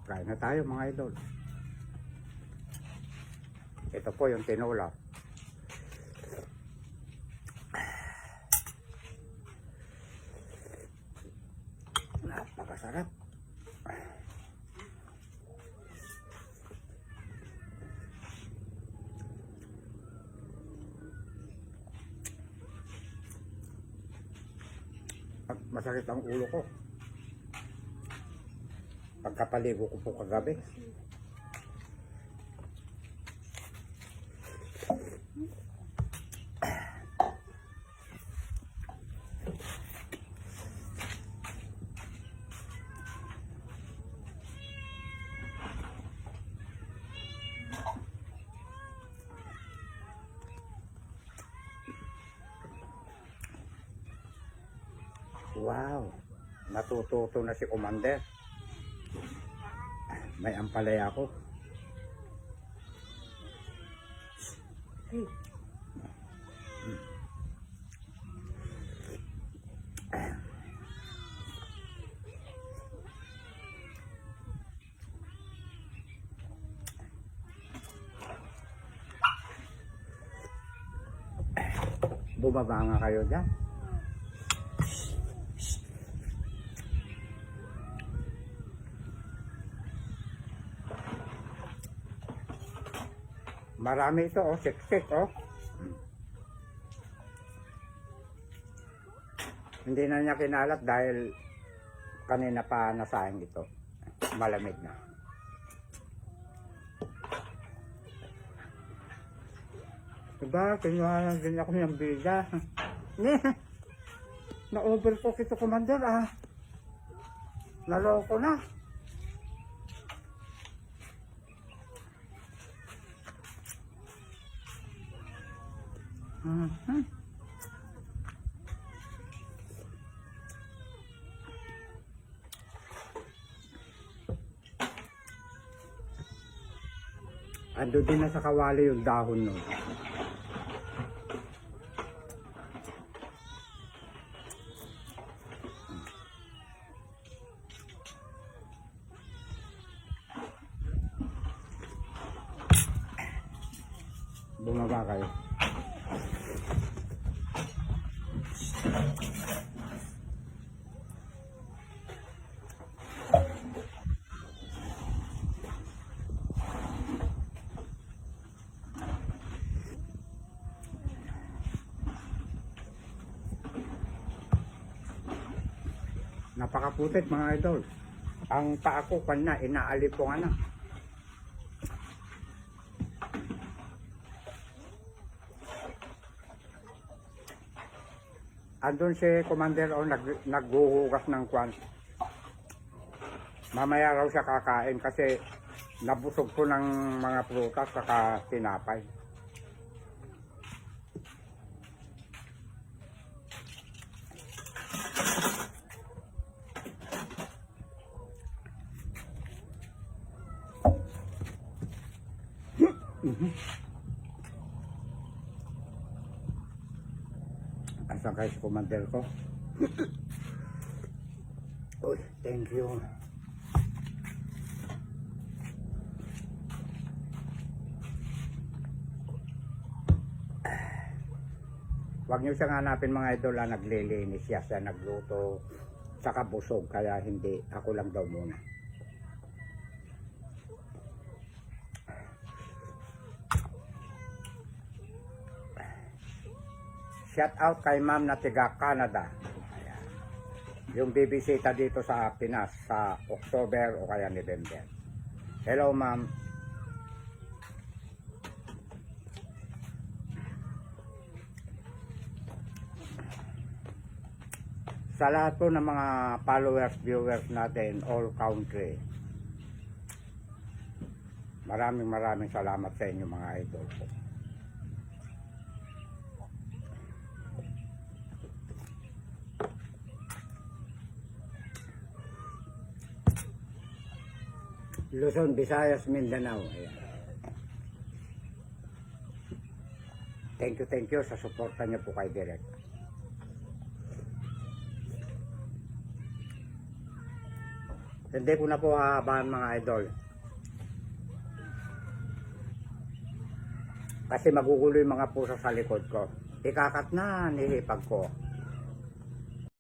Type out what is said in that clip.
Kain na tayo mga idol. Ito po yung tinola. Napakasarap. Masakit ang ulo ko pagkapaligo ko po kagabi. Wow, natututo na si Commander. May ampalaya ako. Bumaba nga kayo dyan. Marami ito, oh, siksik, oh. Hindi na niya kinalat dahil kanina pa nasayang ito. Malamig na. Diba, kinuha lang din ako ng bida. Na-overcook ito, Commander, ah. Naloko na. Ando din na sa kawali yung dahon nun. Bumaba kayo. Napakaputit mga idol. Ang paa ko kanina inaalipungan na. Andun si Commander o naghuhugas ng kwan. Mamaya raw siya kakain kasi nabusog ko ng mga prutas saka tinapay. Asan kayo si Commander ko? Uy, thank you. Huwag niyo siyang hanapin mga idol, naglilinis siya, nagluto, saka busog, kaya hindi, ako lang daw muna. Shout out kay ma'am na tiga Canada. Ayan. Yung bibisita dito sa Pinas sa October o kaya November. Hello ma'am. Sa lahat po ng mga followers, viewers natin all country. Maraming salamat sa inyo mga idol po. Luzon, Visayas, Mindanao. Ayan. Thank you sa suporta niyo po kay Direk. Hindi ko na po hahabaan mga idol. Kasi magugulo yung mga pusa sa likod ko. Ikakat na, nihipag ko.